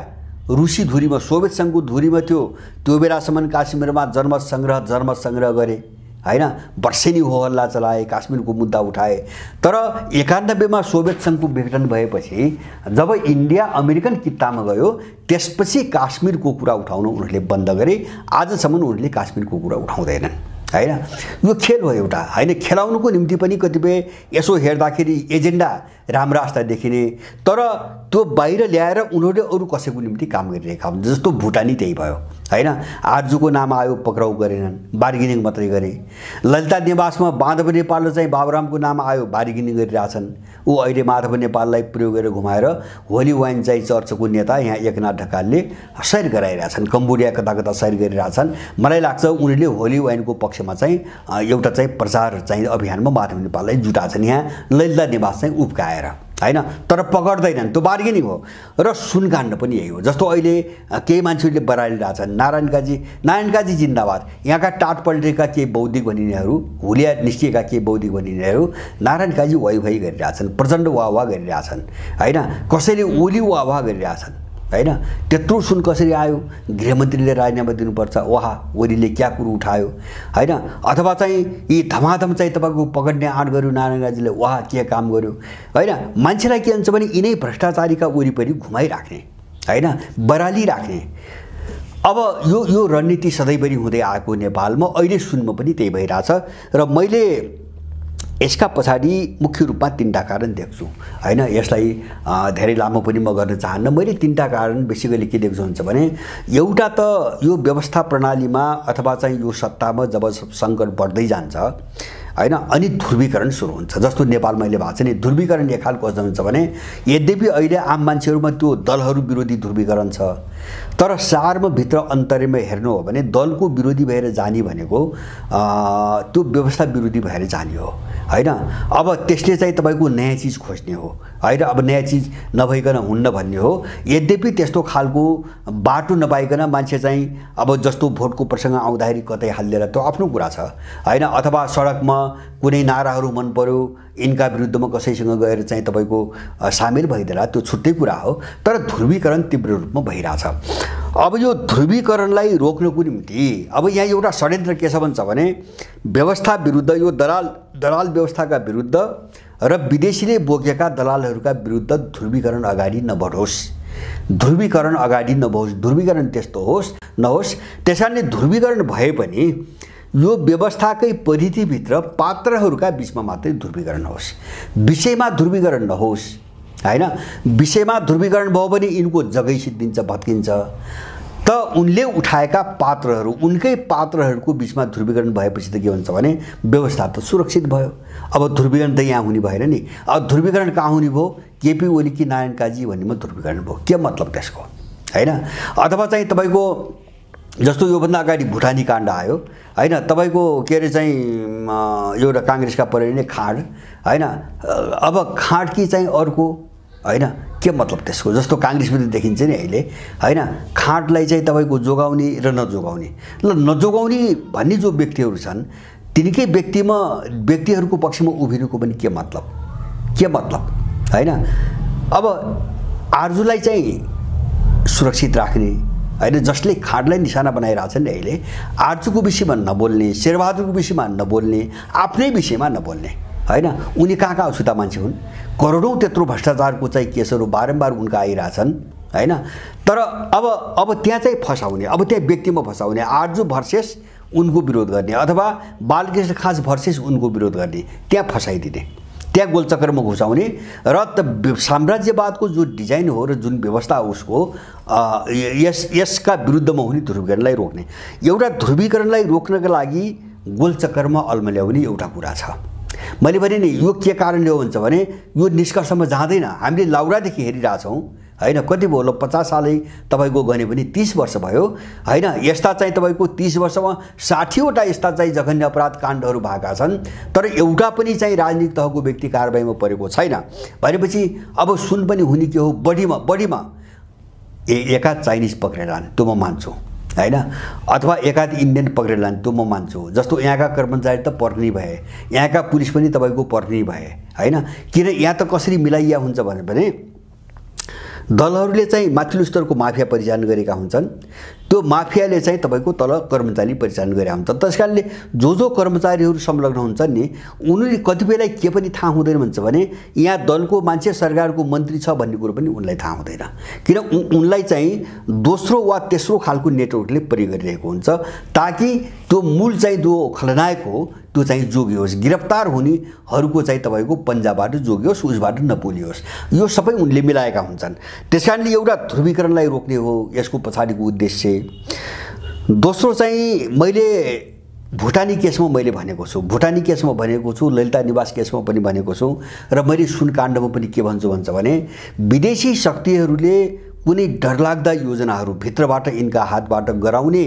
रुसी धुरीमा, सोभियत सङ्घको धुरीमा थियो, त्यो बेलासम्म काश्मीरमा जनमत सङ्ग्रह गरे, हैन। वर्षेनी हो हल्ला चलाए, काश्मीरको मुद्दा उठाए। तर 91 मा सोभियत सङ्घको विघटन भएपछि जब इन्डिया अमेरिकन कित्तामा गयो त्यसपछि काश्मीरको कुरा उठाउन उनीहरूले बन्द गरे। आजसम्म उनीहरूले काश्मीरको कुरा उठाउँदैनन्, हैन। यो खेल हो एउटा, हैन। खेलाउनुको निम्ति पनि कतिपय यसो हेर्दाखेरि एजेन्डा रामरास्ता देखिने, तर त्यो बाहिर ल्याएर उनीहरूले अरू कसैको निम्ति काम गरिरहेका हुन्। जस्तो भुटानी त्यही भयो, हैन। आरजुको नाम आयो, पक्राउ गरेनन्, बार्गेनिङ मात्रै गरे। ललिता निवासमा माधव नेपाल र चाहिँ बाबुरामको नाम आयो, बार्गेनिङ गरिरहेछन्। ऊ अहिले माधव नेपाललाई प्रयोग गरेर घुमाएर होली वाइन चाहिँ चर्चको नेता यहाँ एकनाथ ढकालले सैर गराइरहेछन्, कम्बोडिया कता कता सैर गरिरहेछन्। मलाई लाग्छ उनीहरूले होली वाइनको पक्षमा चाहिँ एउटा चाहिँ प्रचार चाहिँ अभियानमा माधव नेपाललाई जुटाछन्, यहाँ ललिता निवास चाहिँ उब्काएर, हैन। तर पकड्दैनन्, त्यो बार्गेनिङ हो। र सुनकाण्ड पनि यही हो। जस्तो अहिले केही मान्छेहरूले बरालिरहेछन्, नारायण काजी जिन्दाबाद। यहाँका टाट पल्टेका केही बौद्धिक भनिनेहरू, हुलिया निस्किएका केही बौद्धिक भनिनेहरू नारायण काजी वाइफाई गरिरहेछन्, प्रचण्ड वाह गरिरहेछन्, हैन। कसैले ओली वाह गरिरहेछन्, हैन। त्यत्रो सुन कसरी आयो? गृहमन्त्रीले राजीनामा दिनुपर्छ, वाह ओलीले क्या कुरो उठायो, हैन। अथवा चाहिँ यी धमाधम चाहिँ तपाईँको पकड्ने आँट गर्यो नारायण काजीले, वाह के काम गर्यो, हैन। मान्छेलाई के हुन्छ भने यिनै भ्रष्टाचारीका वरिपरि घुमाइराख्ने, हैन, बराली राख्ने। अब यो रणनीति सधैँभरि हुँदै आएको नेपालमा अहिले सुनमा पनि त्यही भइरहेछ। र मैले यसका पछाडि मुख्य रूपमा 3टा कारण देख्छु, हैन। यसलाई धेरै लामो पनि म गर्न चाहन्न। मैले 3टा कारण बेसिकली के देख्छु हुन्छ भने, एउटा त यो व्यवस्था प्रणालीमा अथवा चाहिँ यो सत्तामा जब सङ्कट बढ्दै जान्छ, हैन, अनि ध्रुवीकरण सुरु हुन्छ। जस्तो नेपालमा अहिले भएको छ नि, ध्रुवीकरण एक खालको कस्तो हुन्छ भने, यद्यपि अहिले आम मान्छेहरूमा त्यो दलहरू विरोधी ध्रुवीकरण छ, तर सारमा भित्र अन्तर्यमा हेर्नु हो भने दलको विरोधी भएर जाने भनेको त्यो व्यवस्था विरोधी भएर जाने हो, हैन। अब त्यसले चाहिँ तपाईको नयाँ चिज खोज्ने हो, हैन। अब नयाँ चिज नभइकन हुन्न भन्ने हो। यद्यपि त्यस्तो खालको बाटो नपाइकन मान्छे चाहिँ अब जस्तो भोटको प्रसङ्ग आउँदाखेरि कतै हालिदिएर त्यो आफ्नो कुरा छ, हैन। अथवा सडकमा कुनै नाराहरू मन पर्यो, यिनका विरुद्धमा कसैसँग गएर चाहिँ तपाईको सामेल भइदिएला, त्यो छुट्टै कुरा हो। तर ध्रुवीकरण तीव्र रूपमा भइरहेछ। अब यो ध्रुवीकरणलाई रोक्नको निम्ति अब यहाँ एउटा षड्यन्त्र के छ भन्छ भने, व्यवस्था विरुद्ध, यो दलाल व्यवस्थाका विरुद्ध र विदेशीले बोकेका दलालहरूका विरुद्ध ध्रुवीकरण अगाडि नबढोस्, ध्रुवीकरण अगाडि नबढोस्, ध्रुवीकरण त्यस्तो होस् नहोस्। त्यसैले ध्रुवीकरण भए पनि यो व्यवस्थाकै परिधिभित्र पात्रहरूका बीचमा मात्रै ध्रुवीकरण होस्, विषयमा ध्रुवीकरण नहोस्, हैन। विषयमा ध्रुवीकरण भयो भने यिनको जगै सिद्धिन्छ, भत्किन्छ। त उनले उठाएका पात्रहरू, उनकै पात्रहरूको बीचमा ध्रुवीकरण भएपछि त के हुन्छ भने व्यवस्था त सुरक्षित भयो। अब ध्रुवीकरण त यहाँ हुने भएन नि। अब ध्रुवीकरण कहाँ हुने भयो? केपी ओली कि नारायण काजी भन्नेमा ध्रुवीकरण भयो। के मतलब त्यसको, हैन। अथवा चाहिँ तपाईको जस्तो योभन्दा अगाडि भुटानी काण्ड आयो, हैन। तपाईको के अरे चाहिँ एउटा काङ्ग्रेसका परेर नै खाँड, हैन। अब खाँड कि चाहिँ अर्को, हैन के मतलब त्यसको जस्तो कांग्रेसमा देखिन्छ नि अहिले हैन खाँटलाई चाहिँ तपाईको जोगाउने र नजोगाउने ल नजोगाउने भन्ने जो व्यक्तिहरू छन् तिनकै व्यक्तिहरूको पक्षमा उभिनुको पनि के मतलब हैन अब आर्जुलाई चाहिँ सुरक्षित राख्ने हैन जसले खाँटलाई निशाना बनाइरहेछन् नि अहिले आर्जुको विषयमा नबोल्ने शेरबहादुरको विषयमा नबोल्ने आफ्नै विषयमा नबोल्ने हैन उनी कहाँ अछुता मान्छे हुन् करोडौं त्यत्रो भ्रष्टाचारको चाहिँ केसहरू बारम्बार उनका आइरहेछन् हैन तर अब त्यहाँ चाहिँ फसाउने अब त्यहाँ व्यक्तिमा फसाउने आर्जु भर्सेस उनको विरोध गर्ने अथवा बालकृष्ण खास भर्सेस उनको विरोध गर्ने त्यहाँ फसाइदिने त्यहाँ गोलचक्रमा घुसाउने र साम्राज्यवादको जो डिजाइन हो र जुन व्यवस्था उसको यसका विरुद्धमा हुने ध्रुवीकरणलाई रोक्ने एउटा ध्रुवीकरणलाई रोक्नका लागि गोलचक्रमा अल्मल्याउने एउटा कुरा छ मैले भने नि यो के कारणले हो भन्छ भने यो निष्कर्षमा जाँदैन हामीले लाउरादेखि हेरिरहेछौँ हैन कति भयो ल 50 सालै तपाईको गने पनि 30 वर्ष भयो हैन यस्ता चाहिँ तपाईको 30 वर्षमा 60 वटा यस्ता चाहिँ जघन्य अपराध काण्डहरू भएका छन् तर एउटा पनि चाहिँ राजनीतिक तहको व्यक्ति कारबाहीमा परेको छैन भनेपछि अब सुन पनि हुने के हो बढीमा एका चाइनिज पक्रेलान् त्यो म मान्छु हैन अथवा एकाध इन्डियन पक्रेलान् त्यो म मान्छु जस्तो यहाँका कर्मचारी त पर्ने भए यहाँका पुलिस पनि तपाईको पर्ने भए हैन किन यहाँ त कसरी मिलाइया हुन्छ भने दलहरूले चाहिँ माथिल्लो स्तरको माफिया परिचालन गरेका हुन्छन् त्यो माफियाले चाहिँ तपाईको तल कर्मचारी परिचालन गरेका हुन्छन् त्यसकारणले जो कर्मचारीहरू संलग्न हुन्छन् नि उनीहरूले कतिपयलाई के पनि थाहा हुँदैन भन्छ भने यहाँ दलको मान्छे सरकारको मन्त्री छ भन्ने कुरो पनि उनलाई थाहा हुँदैन किन उनलाई चाहिँ दोस्रो वा तेस्रो खालको नेटवर्कले प्रयोग गरिरहेको हुन्छ ताकि त्यो मूल चाहिँ जो खलनायक हो त्यो चाहिँ जोगियोस् गिरफ्तार हुनेहरूको चाहिँ तपाईको पन्जाबाट जोगियोस् उसबाट नपोलियोस् यो सबै उनले मिलाएका हुन्छन् त्यसकारणले एउटा ध्रुवीकरणलाई रोक्ने हो यसको पछाडीको उद्देश्य दोस्रो चाहिँ मैले भुटानी केसमा मैले भनेको छु भुटानी केसमा भनेको छु ललिता निवास केसमा पनि भनेको छु र मैले सुनकाण्डमा पनि के भन्छ भने विदेशी शक्तिहरूले कुनै डरलाग्दा योजनाहरू भित्रबाट यिनका हातबाट गराउने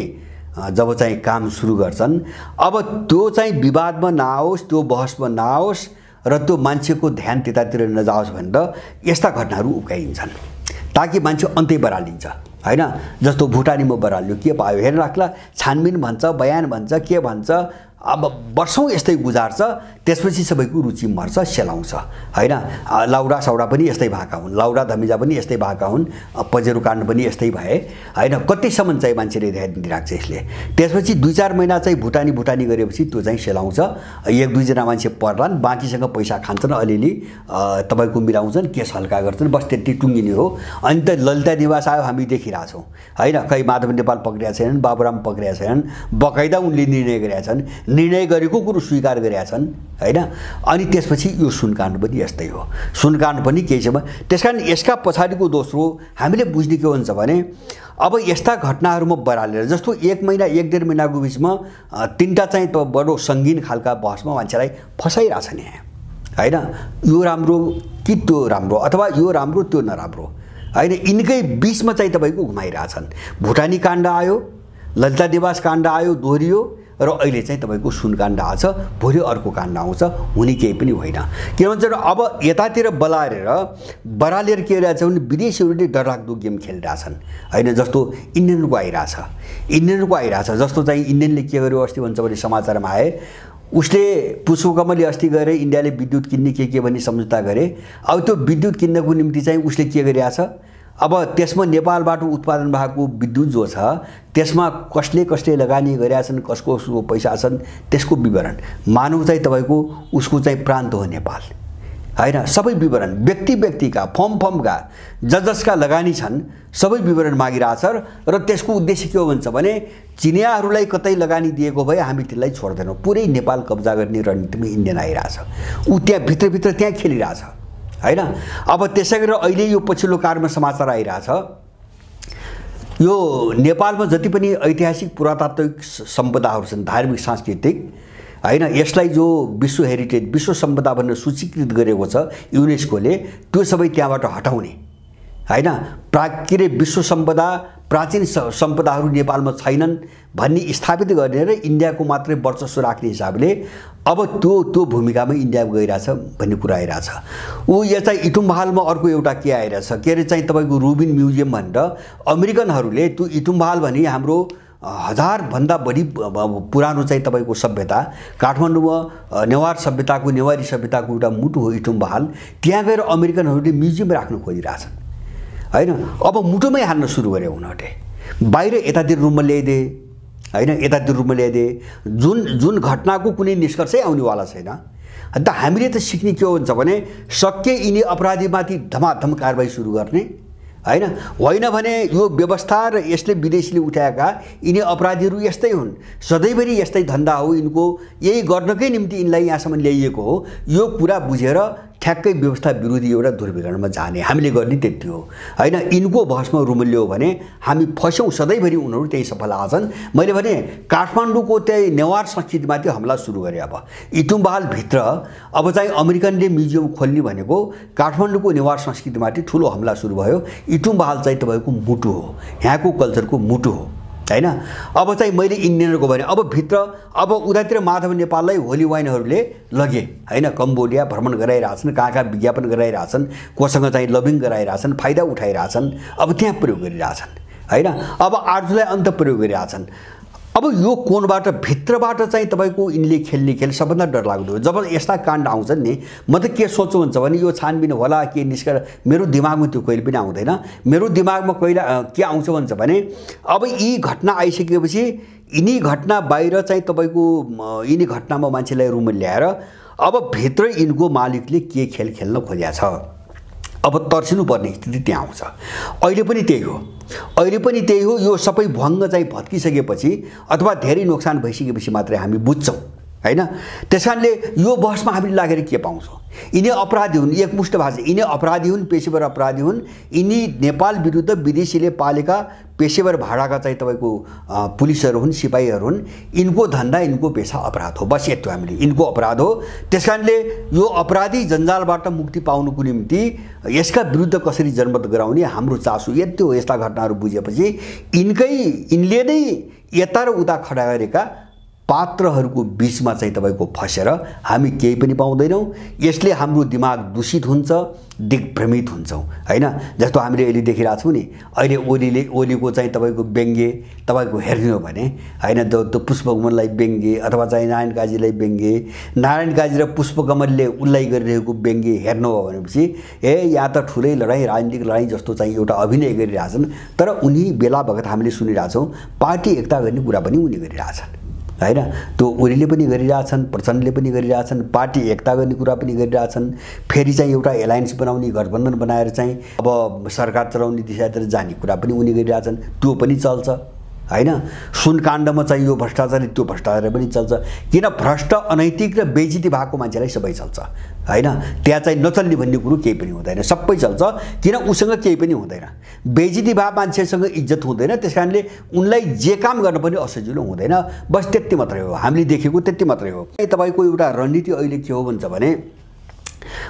जब चाहिँ काम सुरु गर्छन् अब त्यो चाहिँ विवादमा नआओस् त्यो बहसमा नआओस् र त्यो मान्छेको ध्यान त्यतातिर नजाओस् भनेर यस्ता घटनाहरू उकाइन्छन् ताकि मान्छे अन्तै बरालिन्छ हैन जस्तो भुटानीमा बराल्यो के पायो हेर्न राख्ला छानबिन भन्छ बयान भन्छ के भन्छ अब वर्षौं यस्तै गुजार्छ त्यसपछि सबैको रुचि मर्छ सेलाउँछ हैन लाउडा साउडा पनि यस्तै भएका हुन् लाउडा धमिजा पनि यस्तै भएका हुन् पजेरो काण्ड पनि यस्तै भए हैन कतिसम्म चाहिँ मान्छेले ध्यान दिइराख्छ यसले त्यसपछि 2-4 महिना चाहिँ भुटानी गरेपछि त्यो चाहिँ सेलाउँछ 1-2 जना मान्छे पर्लान् बाँकीसँग पैसा खान्छन् अलिअलि तपाईको मिलाउँछन् केस हल्का गर्छन् बस त्यति टुङ्गिने हो अनि त ललिता निवास आयो हामी देखिरहेछौँ हैन खै माधव नेपाल पक्रिया छैनन् बाबुराम पक्रिया छैनन् बकाइदा उनले निर्णय गरेका छन् निर्णय गरेको कुरो स्वीकार गरेका छन् हैन अनि त्यसपछि यो सुनकाण्ड पनि यस्तै हो सुनकाण्ड पनि केही छ त्यसकारण यसका पछाडीको दोस्रो हामीले बुझ्ने के हुन्छ भने अब यस्ता घटनाहरूमा बरालेर जस्तो 1 महिना 1.5 महिनाको बीचमा 3टा चाहिँ बडो संगीन खालका बहसमा मान्छेलाई फसाइराछन् हैन यो राम्रो कि त्यो राम्रो अथवा यो राम्रो त्यो नराम्रो हैन यिनकै बीचमा चाहिँ तपाईको घुमाइराछन् भुटानी काण्ड आयो ललिता निवास काण्ड आयो दोहोरियो र अहिले चाहिँ तपाईको सुनकाण्ड आछ भोलि अर्को काण्ड आउँछ हुने केही पनि होइन के भन्छ अब यतातिर बरालेर के गरिरहेछ भने विदेशीहरूले डरलाग्दो गेम खेलिरहेछन् हैन जस्तो इन्डियनको आइरहेछ जस्तो चाहिँ इन्डियनले के गर्यो अस्ति भन्छ भने समाचारमा आए उसले पुष्पकमलले अस्ति गएर इन्डियाले विद्युत किन्ने के भन्ने सम्झौता गरे अब त्यो विद्युत किन्नको निम्ति चाहिँ उसले के गरिरहेछ अब त्यसमा नेपालबाट उत्पादन भएको विद्युत जो छ त्यसमा कसले लगानी गरेका छन् कसको पैसा छन् त्यसको विवरण मानव चाहिँ तपाईको उसको चाहिँ प्रान्त हो नेपाल हैन सबै विवरण व्यक्तिका फर्मका जसका लगानी छन् सबै विवरण मागिरहेछ र त्यसको उद्देश्य के हो भन्छ भने चिनियाहरूलाई कतै लगानी दिएको भए हामी त्यसलाई छोड्दैनौँ पुरै नेपाल कब्जा गर्ने रणनीतिमा इन्डियन आइरहेछ उ त्यहाँ भित्र त्यहाँ खेलिरहेछ हैन अब त्यसैगरी अहिले यो पछिल्लो कालमा समाचार आइरहेछ यो नेपालमा जति पनि ऐतिहासिक पुरातात्विक सम्पदाहरू छन् धार्मिक सांस्कृतिक हैन यसलाई जो विश्व हेरिटेज विश्व सम्पदा भनेर सूचीकृत गरेको छ युनेस्कोले त्यो सबै त्यहाँबाट हटाउने हैन, के अरे विश्व सम्पदा प्राचीन सम्पदाहरू नेपालमा छैनन् भन्ने स्थापित गर्ने र इन्डियाको मात्रै वर्चस्व राख्ने हिसाबले अब त्यो भूमिकामा इन्डिया गइरहेछ भन्ने कुरा आइरहेछ। ऊ यो चाहिँ इटुम्बहालमा अर्को एउटा के आइरहेछ, के अरे चाहिँ तपाईँको रुबिन म्युजियम भनेर अमेरिकनहरूले त्यो इटुम्बहाल भने हाम्रो 1000 भन्दा बढी पुरानो चाहिँ तपाईँको सभ्यता, काठमाडौँमा नेवार सभ्यताको नेवारी सभ्यताको एउटा मुटु हो इटुम्बहाल। त्यहाँ गएर अमेरिकनहरूले म्युजियम राख्न खोजिरहेछन् हैन। अब मुटुमै हान्न सुरु गरे उनीहरूले, बाहिर यतातिर रुममा ल्याइदिए हैन, यतातिर रुममा ल्याइदिए। जुन घटनाको कुनै निष्कर्षै आउनेवाला छैन। अन्त हामीले त सिक्ने के हुन्छ भने सके यिनी अपराधीमाथि धमाधम कारबाही सुरु गर्ने हैन, होइन भने यो व्यवस्था र यसले विदेशीले उठाएका यिनी अपराधीहरू यस्तै हुन्, सधैँभरि यस्तै धन्दा हो यिनको, यही गर्नकै निम्ति यिनलाई यहाँसम्म ल्याइएको हो। यो कुरा बुझेर ठ्याक्कै व्यवस्था विरोधी एउटा दुर्विकरणमा जाने हामीले गर्ने त्यति हो हैन। यिनको बहसमा रुमल्यो भने हामी फस्यौँ, सधैँभरि उनीहरू त्यही सफल आछन्। मैले भने काठमाडौँको त्यही नेवार संस्कृतिमाथि हमला सुरु गरे। अब इटुम्बहालभित्र अब चाहिँ अमेरिकनले म्युजियम खोल्ने भनेको काठमाडौँको नेवार संस्कृतिमाथि ठुलो हमला सुरु भयो। इटुम्बहाल चाहिँ तपाईँको मुटु हो, यहाँको कल्चरको मुटु हो हैन। अब चाहिँ मैले इन्डियनहरूको भने अब भित्र अब उतातिर माधव नेपाललाई होली वाइनहरूले लगे हैन, कम्बोडिया भ्रमण गराइरहेछन्, कहाँ विज्ञापन गराइरहेछन्, कोसँग चाहिँ लबिङ गराइरहेछन्, फाइदा उठाइरहेछन्, अब त्यहाँ प्रयोग गरिरहेछन् हैन। अब आर्जुलाई अन्त प्रयोग गरिरहेछन्। अब यो कोणबाट भित्रबाट चाहिँ तपाईँको यिनले खेल्ने खेल सबभन्दा डरलाग्दो हो। जब यस्ता काण्ड आउँछन् नि, म त के सोच्छु हुन्छ भने यो छानबिन होला के निष्कर्ष, मेरो दिमागमा त्यो कहिले पनि आउँदैन। मेरो दिमागमा कहिले के आउँछ भन्छ भने अब यी घटना आइसकेपछि यिनी घटना बाहिर चाहिँ तपाईँको यिनी घटनामा मान्छेलाई रुममा ल्याएर अब भित्र यिनको मालिकले के खेल खेल्न खोजेको छ, अब तर्सिनु पर्ने स्थिति त्यहाँ आउँछ। अहिले पनि त्यही हो, अहिले पनि त्यही हो। यो सबै भङ्ग चाहिँ भत्किसकेपछि अथवा धेरै नोक्सान भइसकेपछि मात्रै हामी बुझ्छौँ हैन। त्यसकारणले यो बहसमा हामीले लागेर के पाउँछौँ, यिनी अपराधी हुन्, एकमुष्ट भाषा यिनी अपराधी हुन्, पेशेवर अपराधी हुन्। यिनी नेपाल विरुद्ध विदेशीले पालेका पेशेवर भाडाका चाहिँ तपाईँको पुलिसहरू हुन्, सिपाहीहरू हुन्। यिनको धन्दा यिनको पेसा अपराध हो, बस यति हामीले यिनको अपराध हो। त्यसकारणले यो अपराधी जन्जालबाट मुक्ति पाउनुको निम्ति यसका विरुद्ध कसरी जनमत गराउने हाम्रो चासो यति हो। यस्ता घटनाहरू बुझेपछि यिनले नै यता र उता खडा गरेका पात्रहरूको बीचमा चाहिँ तपाईँको फसेर हामी केही पनि पाउँदैनौँ। यसले हाम्रो दिमाग दूषित हुन्छ, दिग्भ्रमित हुन्छौँ हैन। जस्तो हामीले अहिले देखिरहेछौँ नि, अहिले ओलीको चाहिँ तपाईँको व्यङ्ग्य तपाईँको हेर्ने हो भने हैन, त्यो पुष्पकमललाई व्यङ्ग्य अथवा चाहिँ नारायण काजीलाई व्यङ्ग्य, नारायण काजी र पुष्पकमलले उसलाई गरिरहेको व्यङ्ग्य हेर्नु हो भनेपछि यहाँ त ठुलै लडाइँ, राजनीतिक लडाइँ जस्तो चाहिँ एउटा अभिनय गरिरहेछन्। तर उनी बेला बखत हामीले सुनिरहेछौँ पार्टी एकता गर्ने कुरा पनि उनी गरिरहेछन् हैन। त्यो ओलीले पनि गरिरहेछन्, प्रचण्डले पनि गरिरहेछन्, पार्टी एकता गर्ने कुरा पनि गरिरहेछन्। फेरि चाहिँ एउटा एलायन्स बनाउने, गठबन्धन बनाएर चाहिँ अब सरकार चलाउने दिशातिर जाने कुरा पनि उनी गरिरहेछन्, त्यो पनि चल्छ हैन। सुनकाण्डमा चाहिँ यो भ्रष्टाचार त्यो भ्रष्टाचार पनि चल्छ। किन भ्रष्ट अनैतिक र बेइज्जती भएको मान्छेलाई सबै चल्छ हैन। त्यहाँ चाहिँ नचल्ने भन्ने कुरो केही पनि हुँदैन, सबै चल्छ। किन उसँग केही पनि हुँदैन, बेइज्जती भए मान्छेसँग इज्जत हुँदैन। त्यसकारणले उनलाई जे काम गर्न पनि असजिलो हुँदैन, बस त्यति मात्रै हो हामीले देखेको, त्यति मात्रै हो। तपाईँको एउटा रणनीति अहिले के हो भन्छ भने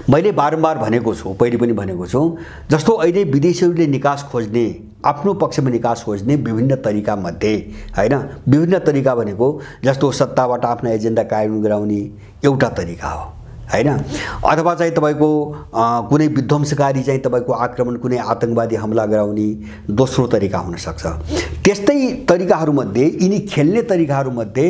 मैले बारम्बार भनेको छु, पहिले पनि भनेको छु, जस्तो अहिले विदेशीहरूले निकास खोज्ने, आफ्नो पक्षमा निकास खोज्ने विभिन्न तरिका मध्ये हैन, विभिन्न तरिका भनेको जस्तो सत्ताबाट आफ्नो एजेन्डा कायम गराउने एउटा तरिका हो हैन, अथवा चाहिँ तपाईँको कुनै विध्वंसकारी चाहिँ तपाईँको आक्रमण, कुनै आतंकवादी हमला गराउने दोस्रो तरिका हुन सक्छ। त्यस्तै तरिकाहरूमध्ये यिनी खेल्ने तरिकाहरूमध्ये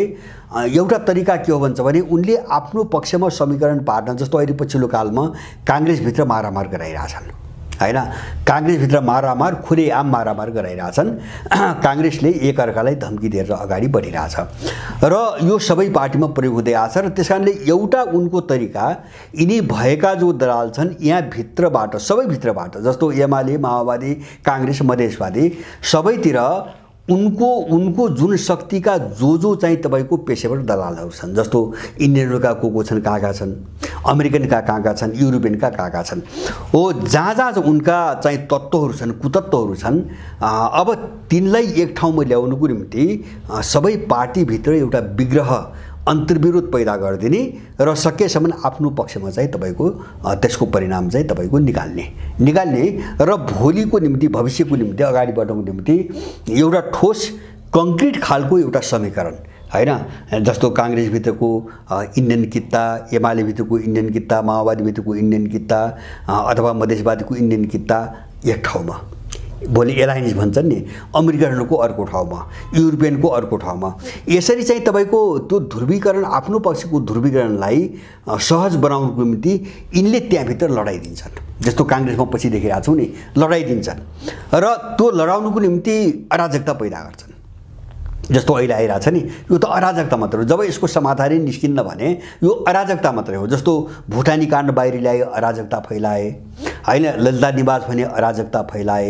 एउटा तरिका के हो भन्छ भने उनले आफ्नो पक्षमा समीकरण पार्न, जस्तो अहिले पछिल्लो कालमा काङ्ग्रेसभित्र मारामार गराइरहेछन् हैन, काङ्ग्रेसभित्र मारामार खुलेआम मारामार गराइरहेछन्। काङ्ग्रेसले एकअर्कालाई धम्की दिएर अगाडि बढिरहेछ र यो सबै पार्टीमा प्रयोग हुँदै आछ। र त्यसकारणले एउटा उनको तरिका यिनी भएका जो दलाल छन् यहाँ भित्रबाट, सबै भित्रबाट, जस्तो एमाले, माओवादी, काङ्ग्रेस, मधेसवादी, सबैतिर उनको जुन शक्तिका जो चाहिँ तपाईँको पेशेवर दलालहरू छन्, जस्तो इन्डियनका को छन्, कहाँ छन्, अमेरिकनका कहाँ छन्, युरोपियनका कहाँ छन्, हो जहाँ उनका चाहिँ तत्त्वहरू छन्, कुतत्त्वहरू छन्। अब तिनलाई एक ठाउँमा ल्याउनुको निम्ति सबै पार्टीभित्र एउटा विग्रह अन्तर्विरोध पैदा गरिदिने र सकेसम्म आफ्नो पक्षमा चाहिँ तपाईको त्यसको परिणाम चाहिँ तपाईको निकाल्ने र भोलिको निम्ति भविष्यको निम्ति अगाडि बढ्नको निम्ति एउटा ठोस कङ्क्रिट खालको एउटा समीकरण हैन जस्तो कांग्रेसभित्रको इन्डियन कित्ता एमालेभित्रको इन्डियन कित्ता माओवादीभित्रको इन्डियन कित्ता अथवा मधेसवादीको इन्डियन कित्ता एक ठाउँमा भोलि एलायन्स भन्छन् नि अमेरिकनहरुको अर्को ठाउँमा युरोपियनको अर्को ठाउँमा यसरी चाहिँ तपाईको त्यो ध्रुवीकरण आफ्नो पक्षको ध्रुवीकरणलाई सहज बनाउनको निम्ति यिनले त्यहाँभित्र लडाई दिन्छन् जस्तो कांग्रेसमा पछि देखिरहेका छौं नि लडाई दिन्छन् र त्यो लडाउनुको निम्ति अराजकता पैदा गर्छन् जस्तो अहिले आइरहेछ नि यो त अराजकता मात्र हो जब यसको समाधान निस्किन्न भने यो अराजकता मात्रै हो जस्तो भुटानी काण्ड बाहिर ल्याए अराजकता फैलाए हैन ललिता निवास भने अराजकता फैलाए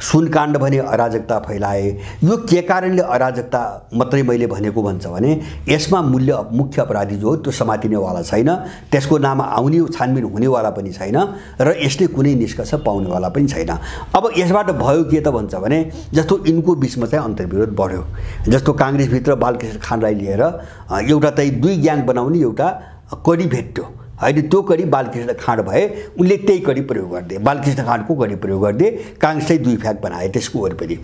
सुन काण्ड भने अराजकता फैलाए यो के कारणले अराजकता मात्रै मैले भनेको भन्छ भने यसमा मुख्य अपराधी जो त्यो समातिने वाला छैन त्यसको नाम आउने छानबिन हुने वाला पनि छैन र यसले कुनै निष्कर्ष पाउने वाला पनि छैन अब यसबाट भयो के त भन्छ भने जस्तो इनको बीचमा चाहिँ अन्तर्विरोध बढ्यो जस्तो कांग्रेस भित्र बालकृष्ण खानलाई लिएर एउटा चाहिँ दुई ग्याङ बनाउने एउटा कडी भेट्यो हैन त्यो कडी बालकृष्ण खाँड भए उनले त्यही कडी प्रयोग गर्दे बालकृष्ण खाँडको कडी प्रयोग गर्दे कांग्रेसले दुई फ्याक बनाए त्यसको वरिपरि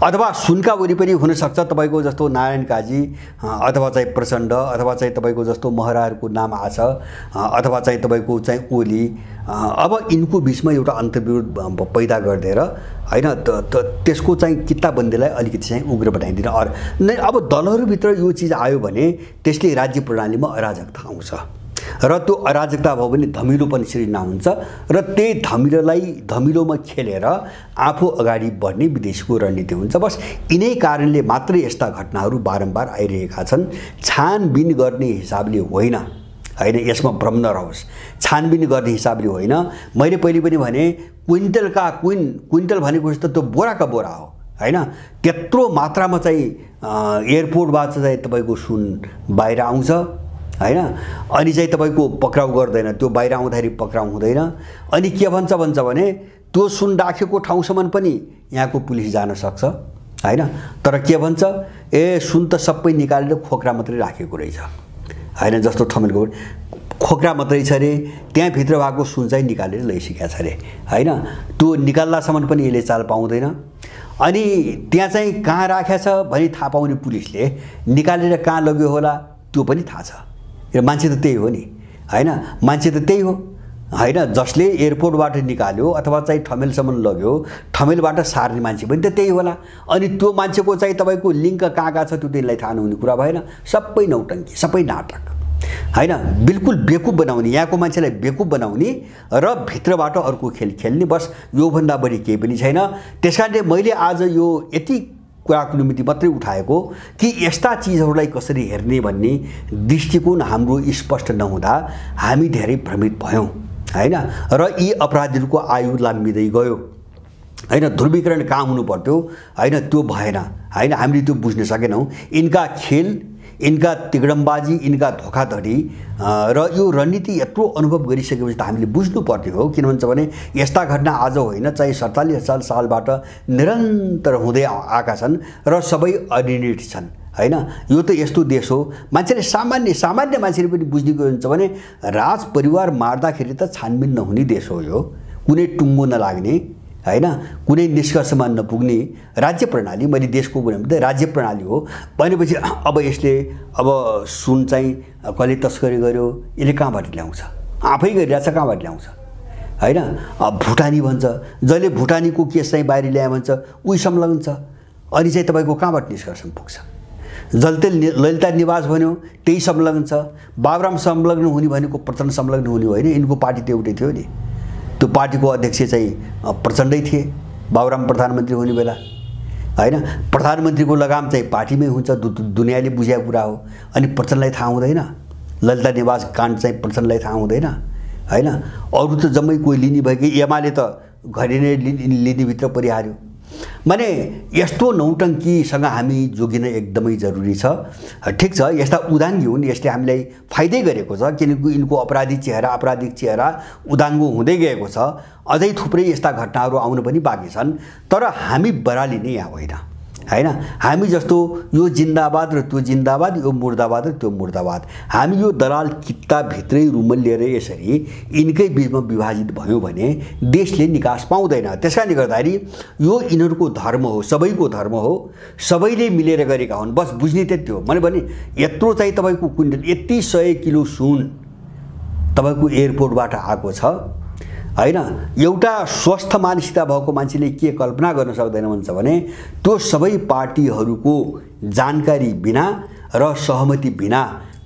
अथवा सुनका वरिपरि हुन सक्छ तपाईको जस्तो नारायण काजी अथवा चाहिँ प्रचण्ड अथवा चाहिँ तपाईको जस्तो महराहरुको नाम आछ अथवा चाहिँ तपाईको चाहिँ ओली अब इनको बीचमा एउटा अन्तर्विरोध पैदा गर्दै र हैन त्यसको चाहिँ कित्ताबन्दीलाई अलिकति चाहिँ उग्र बनाइदिन अब दलहरु भित्र यो चीज आयो भने त्यसले राज्य प्रणालीमा अराजकता आउँछ र त्यो अराजकता भयो भने धमिलो पनि सृजना हुन्छ र त्यही धमिलोमा खेलेर आफू अगाडि बढ्ने विदेशको रणनीति हुन्छ बस यिनै कारणले मात्र यस्ता घटनाहरू बारम्बार आइरहेका छन् छानबिन गर्ने हिसाबले होइन हैन यसमा भ्रम नरहोस् छानबिन गर्ने हिसाबले होइन मैले पहिले पनि भने क्विन्टल भनेको जस्तो त्यो बोराका बोरा हो हैन त्यत्रो मात्रामा चाहिँ एयरपोर्टबाट चाहिँ तपाईको सुन बाहिर आउँछ हैन अनि चाहिँ तपाईको पक्राउ गर्दैन त्यो बाहिर आउँदाखेरि पक्राउ हुँदैन अनि के भन्छ भने त्यो सुन राखेको ठाउँसम्म पनि यहाँको पुलिस जान सक्छ हैन तर के भन्छ ए सुन त सबै निकालेर खोक्रा मात्रै राखेको रहेछ हैन जस्तो ठमेलको खोक्रा मात्रै छ रे त्यहाँ भित्र भएको सुन चाहिँ निकालेर लैसकेका छ रे हैन त्यो निकाल्दासम्म पनि यसले चाल पाउँदैन अनि त्यहाँ चाहिँ कहाँ राखेको छ भनी थाहा पाउने पुलिसले निकालेर कहाँ लग्यो होला त्यो पनि थाहा छ र मान्छे त त्यही हो नि हैन मान्छे त त्यही हो हैन जसले एयरपोर्टबाट निकाल्यो अथवा चाहिँ ठमेलसम्म लग्यो ठमेलबाट सार्ने मान्छे पनि त त्यही होला अनि त्यो मान्छेको चाहिँ तपाईको लिंक कहाँ छ त्यो त्यसलाई थाहा नहुने कुरा भएन सबै नौटंकी सबै नाटक हैन बिल्कुल बेकुब बनाउने यहाँको मान्छेलाई बेकुब बनाउने र भित्रबाट अर्को खेल खेल्ने बस यो भन्दा बढी केही पनि छैन त्यसकारणले मैले आज यो यति कुराको निमित्त मात्रै उठाएको कि यस्ता चीजहरुलाई कसरी हेर्ने भन्ने दृष्टिकोण हाम्रो स्पष्ट नहुँदा हामी धेरै भ्रमित भयौं हैन र यी अपराधीहरुको आयु लाम्बिदै गयो हैन ध्रुवीकरण कहाँ हुनु पर्थ्यो हैन त्यो भएन हैन हामीले त्यो बुझ्न सकेनौं इनका खेल इनका तिगडमबाजी इनका धोखाधडी र यो रणनीति यत्रो अनुभव गरिसकेपछि त हामीले बुझ्नु पर्ने हो किन भन्छ भने यस्ता घटना आज होइन चाहिँ 47 सालबाट निरन्तर हुँदै आएका छन् र सबै अनिर्णित छन् हैन यो त यस्तो देश हो मान्छेले सामान्य मान्छेले पनि बुझ्ने के हुन्छ भने राज परिवार मार्दाखेरि त छानबिन नहुने देश हो यो कुनै टुङ्गो नलाग्ने हैन कुनै निष्कर्षमा नपुग्ने राज्य प्रणाली मैले देशको भने राज्य प्रणाली हो भनेपछि अब यसले अब सुन चाहिँ कसले तस्करी गर्यो यसले कहाँबाट ल्याउँछ आफै गरिरहेछ कहाँबाट ल्याउँछ हैन भुटानी भन्छ जसले भुटानीको केस चाहिँ बाहिर ल्याए भन्छ उही संलग्न छ अनि चाहिँ तपाईको कहाँबाट निष्कर्षमा पुग्छ जलते ललिता निवास भन्यो त्यही संलग्न छ बाबुराम संलग्न हुने भनेको प्रचण्ड संलग्न हुने होइन इनको पार्टी त एउटै थियो नि त्यो पार्टीको अध्यक्ष चाहिँ प्रचण्डै थिए बाबुराम प्रधानमन्त्री हुने बेला हैन प्रधानमन्त्रीको लगाम चाहिँ पार्टीमै हुन्छ दुनियाले बुझेको कुरा हो अनि प्रचण्डलाई थाहा हुँदैन ललिता निवास काण्ड चाहिँ प्रचण्डलाई थाहा हुँदैन हैन अरु त जम्मै कोही लिने भएकै एमाले त घरि नै लिने भित्र परिहार्यो माने यस्तो नौटंकीसँग हामी जोगिन एकदमै जरुरी छ ठीक छ यस्ता उदाङ्गी हुन् यसले हामीलाई फाइदै गरेको छ किनकि इनको आपराधिक चेहरा उदाङ्गो हुँदै गएको छ अझै थुप्रै यस्ता घटनाहरू आउन पनि बाँकी छन् तर हामी बराली नै यहाँ होइन हैन। हामी जस्तो यो जिन्दाबाद र त्यो जिन्दाबाद, यो मुर्दाबाद र त्यो मुर्दाबाद, हामी यो दलाल कित्ताभित्रै रुमल लिएर यसरी यिनकै बिचमा विभाजित भयो भने देशले निकास पाउँदैन। त्यसकारणले गर्दाखेरि यो यिनीहरूको धर्म हो, सबैको धर्म हो, सबैले मिलेर गरेका हुन्। बस बुझ्ने त्यति हो। मैले भने यत्रो चाहिँ तपाईँको क्विन्टल, यति 100 किलो सुन तपाईँको एयरपोर्टबाट आएको छ हैन। एउटा स्वस्थ मानसिकता भएको मान्छेले के कल्पना गर्न सक्दैन भन्छ भने त्यो सबै पार्टीहरूको जानकारी बिना र सहमति बिना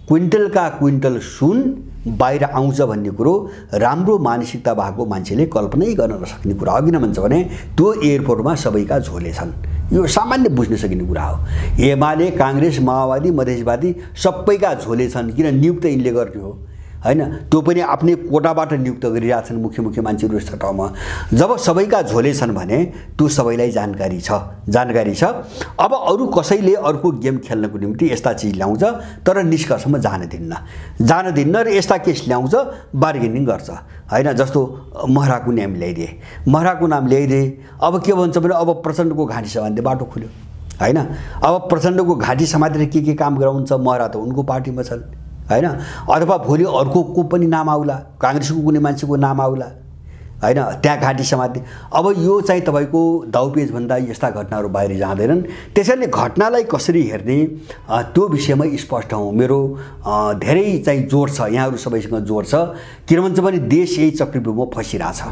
क्विन्टलका क्विन्टल सुन बाहिर आउँछ भन्ने कुरो राम्रो मानसिकता भएको मान्छेले कल्पनै गर्न नसक्ने कुरा हो। किन भन्छ भने त्यो एयरपोर्टमा सबैका झोले छन्। यो सामान्य बुझ्न सकिने कुरा हो। एमाले, काङ्ग्रेस, माओवादी, मधेसवादी सबैका झोले छन्। किन नियुक्त यिनले गर्ने हो हैन। त्यो पनि आफ्नै कोटाबाट नियुक्त गरिरहेछन् मुख्य मान्छेहरू यस्तो ठाउँमा। जब सबैका झोले छन् भने त्यो सबैलाई जानकारी छ। अब अरू कसैले अर्को गेम खेल्नको निम्ति यस्ता चिज ल्याउँछ तर निष्कर्षमा जान दिन्न र यस्ता केस ल्याउँछ, बार्गेनिङ गर्छ हैन। जस्तो महराको नाम ल्याइदिए अब के भन्छ भने अब प्रचण्डको घाँटी समात्ने बाटो खुल्यो हैन। अब प्रचण्डको घाँटी समातेर के काम गराउँछ, महरा त उनको पार्टीमा छन् हैन। अथवा भोलि अर्को को पनि नाम आउला, काङ्ग्रेसको कुनै मान्छेको नाम आउला हैन, त्यहाँ घाँटी समात्ने। अब यो चाहिँ तपाईँको दाउपेच भन्दा यस्ता घटनाहरू बाहिर जाँदैनन्। त्यसैले घटनालाई कसरी हेर्ने त्यो विषयमा स्पष्ट हौँ। मेरो धेरै चाहिँ जोड छ, यहाँहरू सबैसँग जोड छ। किन भन्छ भने देश यही चक्रव्यूहमा फसिरहेछ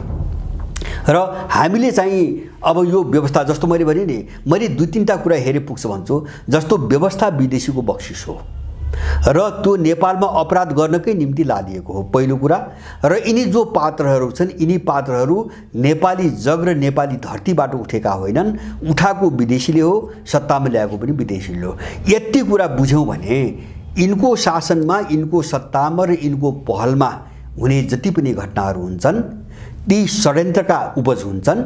र हामीले चाहिँ अब यो व्यवस्था जस्तो मैले भने नि, मैले 2-3टा कुरा हेरे पुग्छ भन्छु। जस्तो व्यवस्था विदेशीको बक्सिस हो र त्यो नेपालमा अपराध गर्नकै निम्ति लादिएको हो पहिलो कुरा। र यिनी जो पात्रहरू छन्, यिनी पात्रहरू नेपाली जग र नेपाली धरतीबाट उठेका होइनन्, उठाएको विदेशीले हो, सत्तामा ल्याएको पनि विदेशीले हो। यति कुरा बुझ्यौँ भने यिनको शासनमा, यिनको सत्तामा र यिनको पहलमा हुने जति पनि घटनाहरू हुन्छन् ती षड्यन्त्रका उपज हुन्छन्।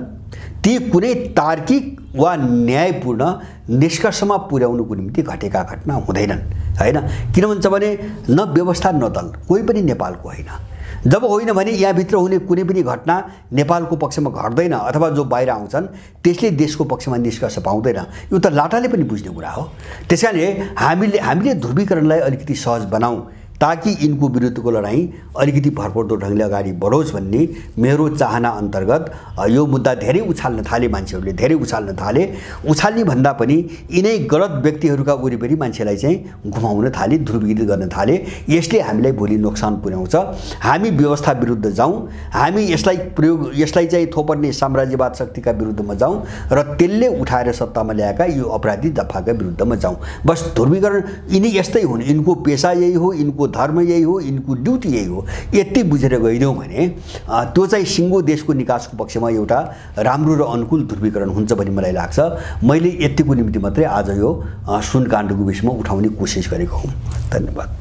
ती कुनै तार्किक वा न्यायपूर्ण निष्कर्षमा पुर्याउनुको निम्ति घटेका घटना हुँदैनन् हैन। किन भन्छ भने न व्यवस्था न दल कोही पनि नेपालको होइन। जब होइन भने यहाँभित्र हुने कुनै पनि घटना नेपालको पक्षमा घट्दैन अथवा जो बाहिर आउँछन् त्यसले देशको पक्षमा निष्कर्ष पाउँदैन। यो त लाटाले पनि बुझ्ने कुरा हो। त्यसैले हामीले ध्रुवीकरणलाई अलिकति सहज बनाऊँ ताकि यिनको विरुद्धको लडाईँ अलिकति भरपर्दो ढङ्गले अगाडि बढोस् भन्ने मेरो चाहना अन्तर्गत यो मुद्दा धेरै उछाल्न थाले, मान्छेहरूले धेरै उछाल्न थाले। उछाल्ने भन्दा पनि यिनै गलत व्यक्तिहरूका वरिपरि मान्छेलाई चाहिँ घुमाउन थाले, ध्रुवीकृत गर्न थाले। यसले हामीलाई भोलि नोक्सान पुर्याउँछ। हामी व्यवस्था विरुद्ध जाउँ, हामी यसलाई चाहिँ थोपर्ने साम्राज्यवाद शक्तिका विरुद्धमा जाउँ र त्यसले उठाएर सत्तामा ल्याएका यो अपराधी दफाका विरुद्धमा जाउँ। बस ध्रुवीकरण यिनी यस्तै हुन्, यिनको पेसा यही हो, यिनको धर्म यही हो, यिनको ड्युटी यही हो। यति बुझेर गइदिउँ भने त्यो चाहिँ सिङ्गो देशको निकासको पक्षमा एउटा राम्रो र अनुकूल ध्रुवीकरण हुन्छ भन्ने मलाई लाग्छ। मैले यतिको निम्ति मात्रै आज यो सुनकाण्डको विषयमा उठाउने कोसिस गरेको हुँ। धन्यवाद।